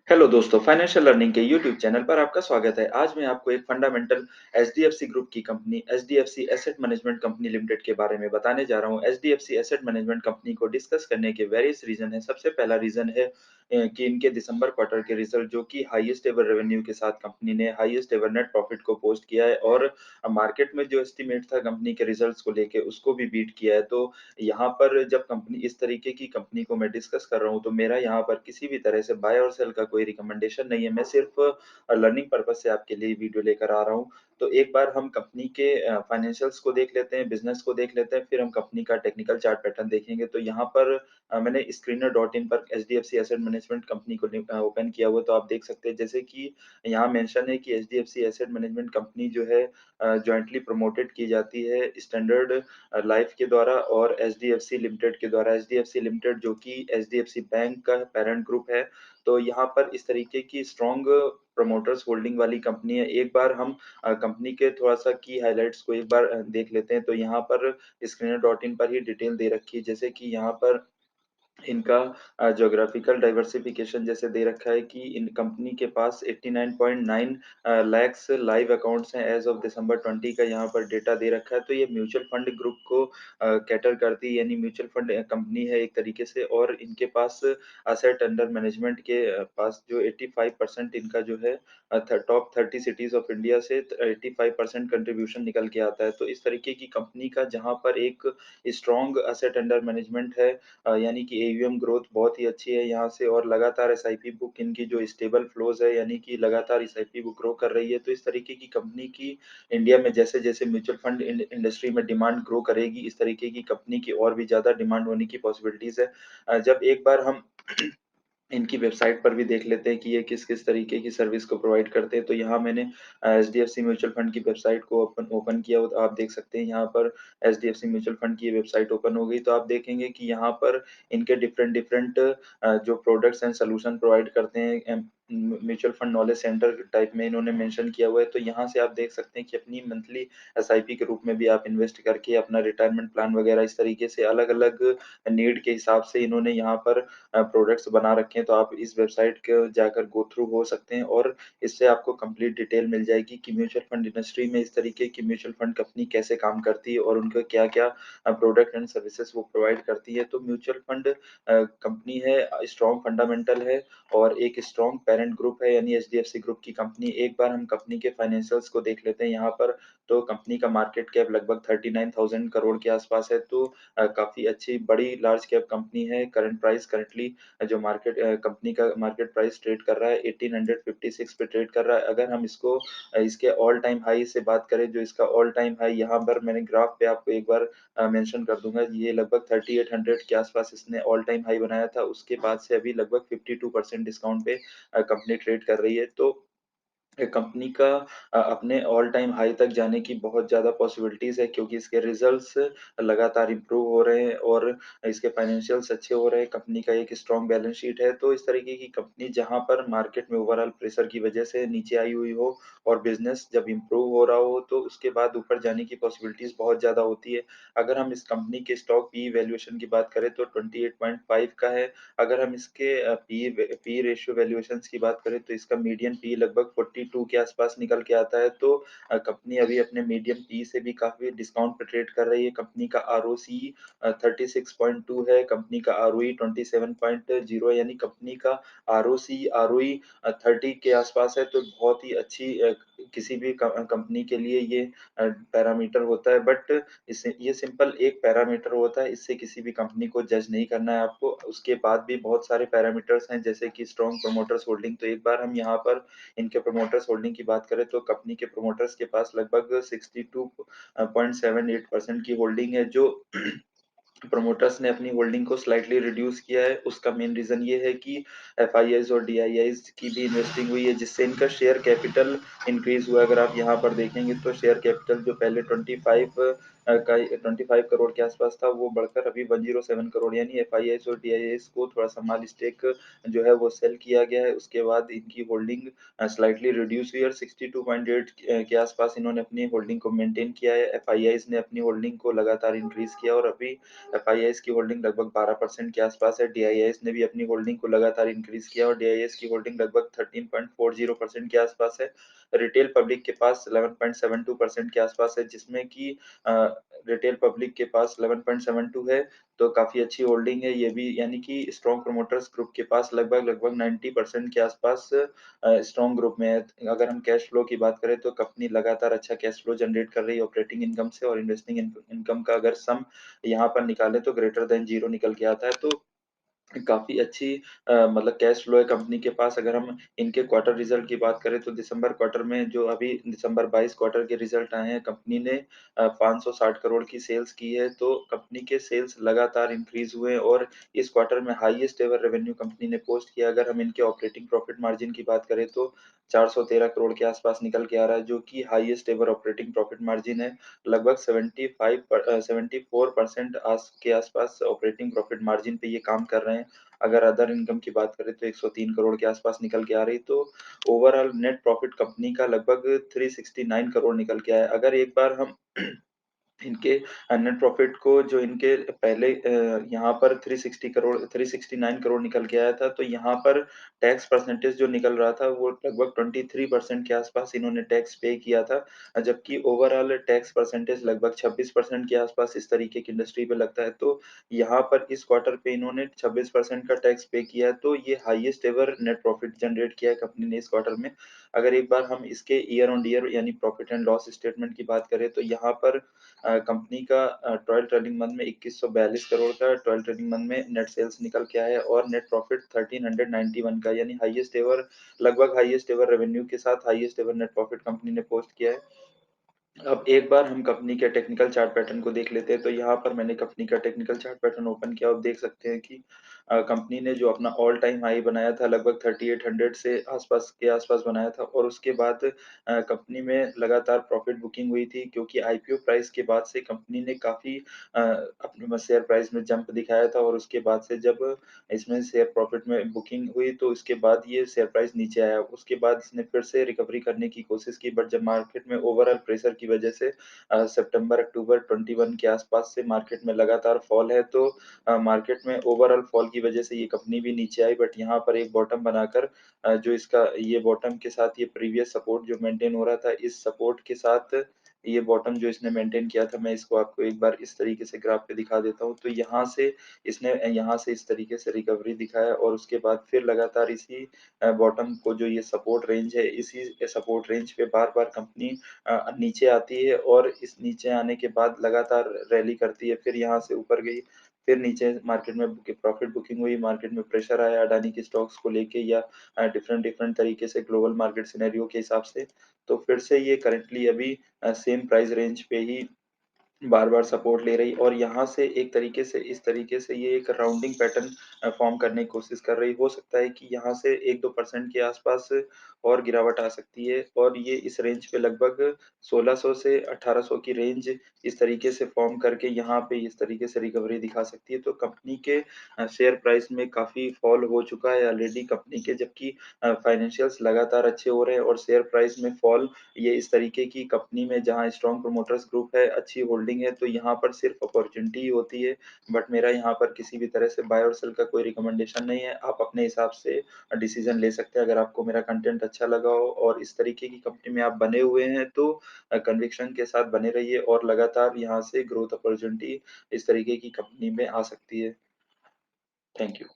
Hello दोस्तों, financial learning के YouTube channel पर आपका स्वागत है। आज मैं आपको एक फंडामेंटल एचडीएफसी ग्रुप की company HDFC asset management company limited के बारे में बताने जा रहा हूँ। एचडीएफसी एसेट मैनेजमेंट कंपनी को डिस्कस करने के वेरियस रीज़न हैं। सबसे पहला रीज़न है कि इनके दिसंबर क्वार्टर के रिज़ल्ट जो कि हाईएस्ट एवर रेवेन्यू के साथ कंपनी ने हाईएस्ट एवर नेट प्रॉफिट को पोस्ट किया है और मार्केट में जो एस्टीमेट था कंपनी के रिज़ल्ट्स को लेके उसको भी बीट किया है। तो यहाँ पर जब कंपनी इस तरीके की कंपनी को मैं डिस्कस कर रहा हूँ, तो मेरा यहाँ पर किसी भी तरह से बाय और सेल का कोई रिकमेंडेशन नहीं है। मैं सिर्फ़ लर्निंग पर्पज़ से आपके लिए वीडियो लेकर आ रहा हूँ। तो एक बार हम कंपनी के फाइनेंशियल्स को देख लेते हैं, बिज़नेस को देख लेते हैं, फिर हम कंपनी का टेक्निकल चार्ट पैटर्न देखेंगे। तो यहाँ पर मैंने स्क्रीनर डॉट इन पर एचडीएफसी एसेट मैनेजमेंट कंपनी को ओपन किया हुआ है, तो आप देख सकते हैं जैसे कि यहाँ मेंशन है कि एचडीएफसी एसेट मैनेजमेंट कंपनी जो है जॉइंटली प्रमोटेड की जाती है स्टैंडर्ड लाइफ के द्वारा और एचडीएफसी लिमिटेड के द्वारा। एचडीएफसी लिमिटेड जो कि एचडीएफसी बैंक का पैरेंट ग्रुप है। तो यहाँ पर इस तरीके की स्ट्रॉन्ग प्रमोटर्स होल्डिंग वाली कंपनी है। एक बार हम कंपनी के थोड़ा-सा की हाइलाइट्स को एक बार देख लेते हैं। तो यहाँ पर स्क्रीनर डॉट इन पर ही डिटेल दे रखी है। जैसे कि यहाँ पर इनका ज्योग्राफिकल डाइवर्सिफिकेशन जैसे दे रखा है कि इन कंपनी के पास 89.9 लैक्स लाइव अकाउंट्स हैं एज़ ऑफ दिसंबर 20 का यहाँ पर डेटा दे रखा है। तो ये म्यूचुअल फंड ग्रुप को कैटर करती है यानी म्यूचुअल फंड कंपनी है एक तरीके से और इनके पास असेट अंडर मैनेजमेंट के पास जो 85% इनका जो है टॉप 30 सिटीज़ ऑफ इंडिया से 85% कंट्रीब्यूशन निकल के आता है। तो इस तरीके की कंपनी का जहाँ पर एक स्ट्रॉन्ग असेट अंडर मैनेजमेंट है यानी कि एयूएम ग्रोथ बहुत ही अच्छी है यहाँ से और लगातार एसआईपी बुक इनकी जो स्टेबल फ्लोज़ है यानी कि लगातार एसआईपी बुक ग्रो कर रही है। तो इस तरीके की कंपनी की इंडिया में जैसे-जैसे म्यूचुअल फंड इंडस्ट्री में डिमांड ग्रो करेगी, इस तरीके की कंपनी की और भी ज़्यादा डिमांड होने की पॉसिबिलिटीज़ है। जब एक बार हम इनकी वेबसाइट पर भी देख लेते हैं कि ये किस-किस तरीके की सर्विस को प्रोवाइड करते हैं। तो यहाँ मैंने एचडीएफसी म्यूचुअल फंड की वेबसाइट को ओपन ओपन किया हो तो आप देख सकते हैं यहाँ पर एचडीएफसी म्यूचुअल फंड की वेबसाइट ओपन हो गई तो आप देखेंगे कि यहाँ पर इनके डिफरेंट जो प्रोडक्ट्स एंड सॉल्यूशन प्रोवाइड करते हैं mutual fund knowledge centre type में इन्होंने मेंशन किया हुआ है। तो यहाँ से आप देख सकते हैं कि अपनी मंथली एसआईपी के रूप में भी आप इन्वेस्ट करके अपना रिटायरमेंट प्लान वगैरह इस तरीके से अलग-अलग नीड के हिसाब से इन्होंने यहाँ पर प्रोडक्ट्स बना रखे हैं, तो आप इस वेबसाइट को जाकर गो थ्रू हो सकते हैं और इससे आपको कंप्लीट डिटेल मिल जाएगी कि म्यूचुअल फंड इंडस्ट्री में इस तरीके की म्यूचुअल फंड कंपनी कैसे काम करती है और उनका क्या-क्या प्रोडक्ट एंड सर्विसेज़ वो प्रोवाइड करती है। तो म्यूचुअल फंड कंपनी है स्ट्रॉन्ग फंडामेंटल है और एक स्ट्रॉन्ग पेरेंट ग्रुप है यानी एचडीएफसी ग्रुप की कंपनी। एक बार हम कंपनी के फाइनेंशियल्स को देख लेते हैं यहाँ पर, तो कंपनी का मार्केट कैप लगभग 39,000 करोड़ के आसपास है, तो काफ़ी अच्छी बड़ी लार्ज कैप कंपनी है। करंट प्राइस करंटली जो कंपनी का मार्केट प्राइस ट्रेड कर रहा है 1856 पे ट्रेड कर रहा है। अगर हम इसको इसके ऑल टाइम हाई से बात करें, जो इसका ऑल टाइम हाई यहाँ पर मैंने ग्राफ पे आपको एक बार मेंशन कर दूँगा। ये लगभग 3800 के आसपास इसने ऑल टाइम हाई बनाया था। उसके बाद से अभी लगभग 52% डिस्काउंट पे कंपनी ट्रेड कर रही है। तो कंपनी का अपने ऑल टाइम हाई तक जाने की बहुत ज़्यादा पॉसिबिलिटीज़ है क्योंकि इसके रिज़ल्ट्स लगातार इम्प्रूव हो रहे हैं और इसके फाइनेंशियल्स अच्छे हो रहे हैं। कंपनी का एक स्ट्रॉन्ग बैलेंस शीट है, तो इस तरीके की कंपनी जहाँ पर मार्केट में ओवरऑल प्रेशर की वजह से नीचे आई हुई हो और बिज़नेस जब इम्प्रूव हो रहा हो, तो उसके बाद ऊपर जाने की पॉसिबिलिटीज़ बहुत ज़्यादा होती है। अगर हम इस कंपनी के स्टॉक पीई वैल्यूएशन की बात करें तो 28.5 का है। अगर हम इसके पी रेशियो वैल्यूएशंस की बात करें तो इसका मीडियन पी लगभग 42 के आसपास निकल के आता है। तो कंपनी अभी अपने मीडियम पी से भी काफ़ी डिस्काउंट पे ट्रेड कर रही है। कंपनी का आरओसी 36.2 है, कंपनी का आरओई 27.0 है, यानी कंपनी का आरओसी, आरओई 30 के आसपास है, तो बहुत ही अच्छी किसी भी कंपनी के लिए ये पैरामीटर होता है। बट इससे ये सिंपल एक पैरामीटर होता है, इससे किसी भी कंपनी को जज नहीं करना है आपको। उसके बाद भी बहुत सारे पैरामीटर्स हैं जैसे कि स्ट्रॉन्ग प्रमोटर्स होल्डिंग। तो एक बार हम यहाँ पर इनके प्रमोटर्स होल्डिंग की बात करें तो कंपनी के प्रमोटर्स के पास लगभग 62.78% की होल्डिंग है, जो प्रमोटर्स ने अपनी होल्डिंग को स्लाइटली रिड्यूस किया है। उसका मेन रीज़न ये है कि एफआईआईज़ और डीआईआईज़ की भी इन्वेस्टिंग हुई है, जिससे इनका शेयर कैपिटल इंक्रीज़ हुआ है। अगर आप यहाँ पर देखेंगे तो शेयर कैपिटल जो पहले 25 का 25 करोड़ के आसपास था, वो बढ़कर अभी 107 करोड़, यानी एफआईआईस और डीआईआईस को थोड़ा-सा माल स्टेक जो है वो सेल किया गया है। उसके बाद इनकी होल्डिंग स्लाइटली रिड्यूस हुई और 62.8 के आसपास इन्होंने अपनी होल्डिंग को मेंटेन किया है। एफआईआईस ने अपनी होल्डिंग को लगातार इंक्रीज़ किया और अभी एफआईआईस की होल्डिंग लगभग 12% के आसपास है। डीआईआईएस ने भी अपनी होल्डिंग को लगातार इंक्रीज़ किया और डीआईआईएस की होल्डिंग लगभग 13.40% के आसपास है। रिटेल पब्लिक के पास 11.72% के आसपास है, जिसमें कि अ, रिटेल पब्लिक के पास 11.72 है, तो काफ़ी अच्छी होल्डिंग है ये भी, यानी कि स्ट्रॉन्ग प्रोमोटर्स ग्रुप के पास लगभग-लगभग 90% के आसपास स्ट्रॉन्ग ग्रुप में है। अगर हम कैश फ्लो की बात करें तो कंपनी लगातार अच्छा कैश फ्लो जनरेट कर रही है ऑपरेटिंग इनकम से, और इन्वेस्टिंग इनकम का अगर सम यहाँ पर निकालें तो ग्रेटर दैन 0 निकल के आता है। तो काफ़ी अच्छी मतलब कैश फ्लो है कंपनी के पास। अगर हम इनके क्वार्टर रिज़ल्ट की बात करें तो दिसंबर क्वार्टर में जो अभी दिसंबर 22 क्वार्टर के रिज़ल्ट आए हैं, कंपनी ने 560 करोड़ की सेल्स की है, तो कंपनी के सेल्स लगातार इंक्रीज़ हुए हैं और इस क्वार्टर में हाईएस्ट एवर रेवेन्यू कंपनी ने पोस्ट किया। अगर हम इनके ऑपरेटिंग प्रॉफिट मार्जिन की बात करें तो 413 करोड़ के आस-पास निकल के आ रहा है, जो कि highest ever operating profit margin है। लगभग 74% के आस-पास ऑपरेटिंग प्रॉफिट मार्जिन पे ये काम कर रहे हैं। अगर अदर इनकम की बात करें तो 103 करोड़ के आस-पास निकल के आ रही, तो ओवरऑल नेट प्रॉफिट कंपनी का लगभग 369 करोड़ निकल के आया। अगर एक बार हम इनके नेट प्रॉफिट को जो इनके पहले यहाँ पर 369 करोड़ निकल के आया था, तो यहाँ पर टैक्स परसेंटेज जो निकल रहा था वो लगभग 23% के आसपास इन्होंने टैक्स पे किया था। जबकि ओवरऑल टैक्स परसेंटेज लगभग 26% के आसपास इस तरीके की इंडस्ट्री पे लगता है। तो यहाँ पर इस क्वार्टर पे इन्होंने 26% का टैक्स पे किया है, तो ये highest ever net profit generate किया है कंपनी ने इस क्वार्टर में। अगर एक बार हम इसके ईयर ऑन ईयर यानी प्रॉफिट एंड लॉस स्टेटमेंट की बात करें तो यहाँ पर कंपनी का 12 ट्रेडिंग मंथ में 2142 करोड़ का 12 ट्रेडिंग मंथ में नेट सेल्स निकल के आया है और नेट प्रॉफिट 1391 का, यानी हाईएस्ट एवर, लगभग हाईएस्ट एवर रेवेन्यू के साथ highest ever net profit company ने पोस्ट किया है। अब एक बार हम कंपनी के टेक्निकल चार्ट पैटर्न को देख लेते हैं, तो यहाँ पर मैंने कंपनी का टेक्निकल चार्ट पैटर्न ओपन किया। आप देख सकते हैं कि कंपनी ने जो अपना ऑल टाइम हाई बनाया था लगभग 3800 से आसपास बनाया था और उसके बाद कंपनी में लगातार प्रॉफिट बुकिंग हुई थी, क्योंकि आईपीओ प्राइस के बाद से कंपनी ने काफ़ी अपने शेयर प्राइस में जंप दिखाया था और उसके बाद से जब इसमें शेयर प्रॉफिट में बुकिंग हुई तो उसके बाद ये शेयर प्राइस नीचे आया। उसके बाद इसने फिर से रिकवरी करने की कोशिश की, बट जब मार्केट में ओवरऑल प्रेशर की वजह से सितंबर-अक्टूबर 21 के आसपास से मार्केट में लगातार फॉल है, तो मार्केट में ओवरऑल फॉल की वजह से ये कंपनी भी नीचे आई, बट यहाँ पर एक बॉटम बनाकर जो इसका ये बॉटम के साथ ये प्रीवियस सपोर्ट जो मेंटेन हो रहा था, इस सपोर्ट के साथ ये बॉटम जो इसने मेंटेन किया था, मैं इसको आपको एक बार इस तरीके से ग्राफ पे दिखा देता हूँ। तो यहाँ से इसने यहाँ से इस तरीके से रिकवरी दिखाया और उसके बाद फिर लगातार इसी बॉटम को जो ये सपोर्ट रेंज है, इसी सपोर्ट रेंज पे बार-बार कंपनी नीचे आती है और इस नीचे आने के बाद लगातार रैली करती है, फिर यहाँ से ऊपर गई, फिर नीचे मार्केट में प्रॉफिट बुकिंग हुई, मार्केट में प्रेशर आया अडानी के स्टॉक्स को लेके या डिफरेंट डिफरेंट तरीके से ग्लोबल मार्केट सिनेरियो के हिसाब से, तो फिर से ये करंटली अभी सेम प्राइस रेंज पे ही बार-बार सपोर्ट ले रही और यहाँ से एक तरीके से इस तरीके से ये एक राउंडिंग पैटर्न फ़ॉर्म करने की कोशिश कर रही। हो सकता है कि यहाँ से 1-2% के आसपास और गिरावट आ सकती है और ये इस रेंज पे लगभग 1600 से 1800 की रेंज इस तरीके से फ़ॉर्म करके यहाँ पे इस तरीके से रिकवरी दिखा सकती है। तो कंपनी के शेयर प्राइस में काफ़ी फ़ॉल हो चुका है ऑलरेडी कंपनी के, जबकि फाइनेंशियल्स लगातार अच्छे हो रहे हैं और शेयर प्राइस में फ़ॉल ये इस तरीके की कंपनी में जहाँ स्ट्रॉन्ग प्रोमोटर्स ग्रुप है, अच्छी होल्डिंग है, तो यहाँ पर सिर्फ अपॉर्च्युनिटी ही होती है। बट मेरा यहाँ पर किसी भी तरह से बाय और सेल का कोई रिकमेंडेशन नहीं है। आप अपने हिसाब से डिसीज़न ले सकते हैं। अगर आपको मेरा कंटेंट अच्छा लगा हो और इस तरीके की कंपनी में आप बने हुए हैं, तो कन्विक्शन के साथ बने रहिए और लगातार यहाँ से ग्रोथ अपॉर्च्युनिटी इस तरीके की कंपनी में आ सकती है। Thank you.